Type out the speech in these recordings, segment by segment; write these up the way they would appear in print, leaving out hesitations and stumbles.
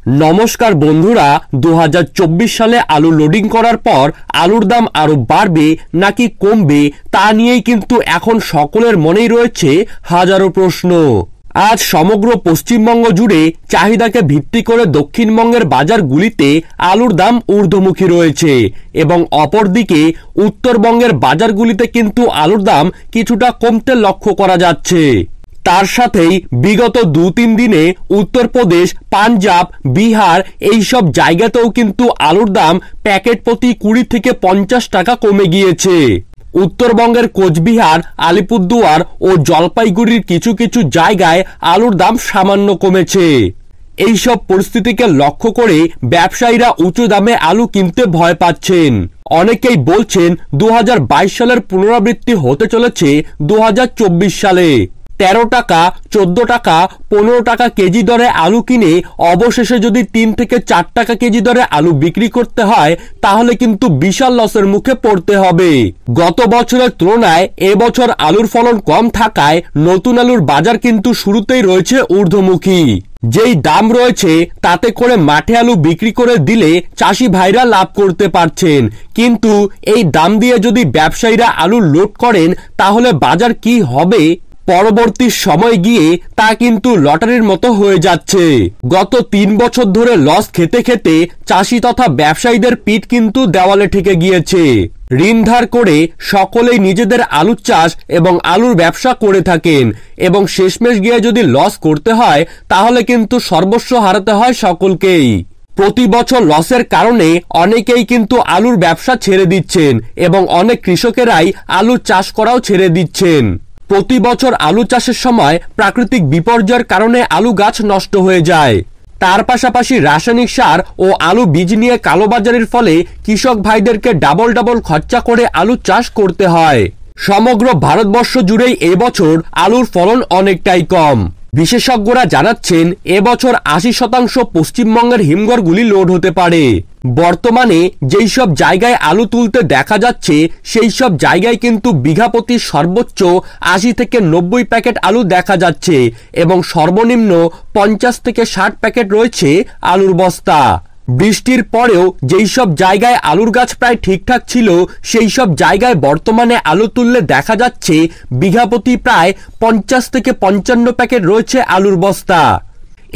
নমস্কার বন্ধুরা, 2024 সালে আলু লোডিং করার পর আলুর দাম আরো বাড়বে নাকি কমবে তা নিয়েই কিন্তু এখন সকলের মনেই রয়েছে হাজারো প্রশ্ন। আজ সমগ্র পশ্চিমবঙ্গ জুড়ে চাহিদাকে ভিত্তি করে দক্ষিণবঙ্গের বাজারগুলিতে আলুর দাম ঊর্ধ্বমুখী রয়েছে এবং অপরদিকে উত্তরবঙ্গের বাজারগুলিতে কিন্তু আলুর দাম কিছুটা কমতে লক্ষ্য করা যাচ্ছে। তার সাথেই বিগত 2-3 দিনে উত্তরপ্রদেশ, পাঞ্জাব, বিহার এইসব জায়গাতেও কিন্তু আলুর দাম প্যাকেট প্রতি 20 থেকে 50 টাকা কমে গিয়েছে। উত্তরবঙ্গের কোচবিহার, আলিপুরদুয়ার ও জলপাইগুড়ির কিছু কিছু জায়গায় আলুর দাম সামান্য কমেছে। এইসব পরিস্থিতিকে লক্ষ্য করে ব্যবসায়ীরা উঁচু দামে আলু কিনতে ভয় পাচ্ছেন। অনেকেই বলছেন 2022 সালের পুনরাবৃত্তি হতে চলেছে 2024 সালে। 13 টাকা, 14 টাকা, 15 টাকা কেজি দরে আলু কিনে অবশেষে যদি 3 থেকে 4 টাকা কেজি দরে আলু বিক্রি করতে হয় তাহলে কিন্তু বিশাল লসের মুখে পড়তে হবে। গত বছরের তুলনায় এবছর আলুর ফলন কম থাকায় নতুন আলুর বাজার কিন্তু শুরুতেই রয়েছে ঊর্ধ্বমুখী। যেই দাম রয়েছে তাতে করে মাঠে আলু বিক্রি করে দিলে চাষি ভাইরা লাভ করতে পারছেন, কিন্তু এই দাম দিয়ে যদি ব্যবসায়ীরা আলু লোড করেন তাহলে বাজার কি হবে পরবর্তী সময় গিয়ে তা কিন্তু লটারির মতো হয়ে যাচ্ছে। গত 3 বছর ধরে লস খেতে খেতে চাষি তথা ব্যবসায়ীদের পিঠ কিন্তু দেওয়ালে ঠেকে গিয়েছে। ঋণ ধার করে সকলেই নিজেদের আলুর চাষ এবং আলুর ব্যবসা করে থাকেন এবং শেষমেশ গিয়ে যদি লস করতে হয় তাহলে কিন্তু সর্বস্ব হারাতে হয় সকলকেই। প্রতি বছর লসের কারণে অনেকেই কিন্তু আলুর ব্যবসা ছেড়ে দিচ্ছেন এবং অনেক কৃষকেরাই আলুর চাষ করাও ছেড়ে দিচ্ছেন। প্রতি বছর আলু চাষের সময় প্রাকৃতিক বিপর্যয়ের কারণে আলু গাছ নষ্ট হয়ে যায়। তার পাশাপাশি রাসায়নিক সার ও আলু বীজ নিয়ে কালোবাজারির ফলে কৃষক ভাইদেরকে ডাবল খরচা করে আলু চাষ করতে হয়। সমগ্র ভারতবর্ষ জুড়েই এবছর আলুর ফলন অনেকটাই কম। বিশেষজ্ঞরা জানাচ্ছেন এবছর 80% পশ্চিমবঙ্গের হিমঘরগুলি লোড হতে পারে। বর্তমানে যেই সব জায়গায় আলু তুলতে দেখা যাচ্ছে সেই সব জায়গায় কিন্তু বিঘা প্রতি সর্বোচ্চ 80 থেকে 90 প্যাকেট আলু দেখা যাচ্ছে এবং সর্বনিম্ন 50 থেকে 60 প্যাকেট রয়েছে আলুর বস্তা। বৃষ্টির পরেও যেই সব জায়গায় আলুর গাছ প্রায় ঠিকঠাক ছিল সেই সব জায়গায় বর্তমানে আলু তুললে দেখা যাচ্ছে বিঘা প্রতি প্রায় 50 থেকে 55 প্যাকেট রয়েছে আলুর বস্তা।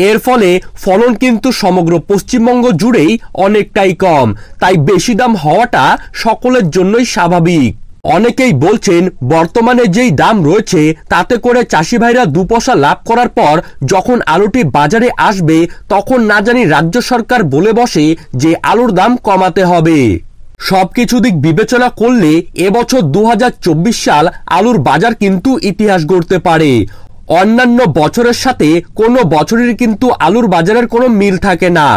এর ফলে ফলন কিন্তু সমগ্র পশ্চিমবঙ্গ জুড়েই অনেকটাই কম, তাই বেশি দাম হওয়াটা সকলের জন্যই স্বাভাবিক। অনেকেই বলছেন বর্তমানে যেই দাম রয়েছে তাতে করে চাষি ভাইরা 2 পয়সা লাভ করার পর যখন আলুটি বাজারে আসবে তখন না জানি রাজ্য সরকার বলে বসে যে আলুর দাম কমাতে হবে। সবকিছু দিক বিবেচনা করলে এবছর 2024 সাল আলুর বাজার কিন্তু ইতিহাস গড়তে পারে। অন্যান্য বছরের সাথে কোনো বছরের কিন্তু আলুর বাজারের কোনো মিল থাকে না।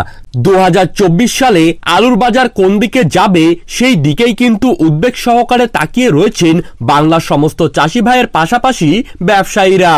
2024 সালে আলুর বাজার কোন দিকে যাবে সেই দিকেই কিন্তু উদ্বেগ সহকারে তাকিয়ে রয়েছেন বাংলার সমস্ত চাষি ভাইয়ের পাশাপাশি ব্যবসায়ীরা।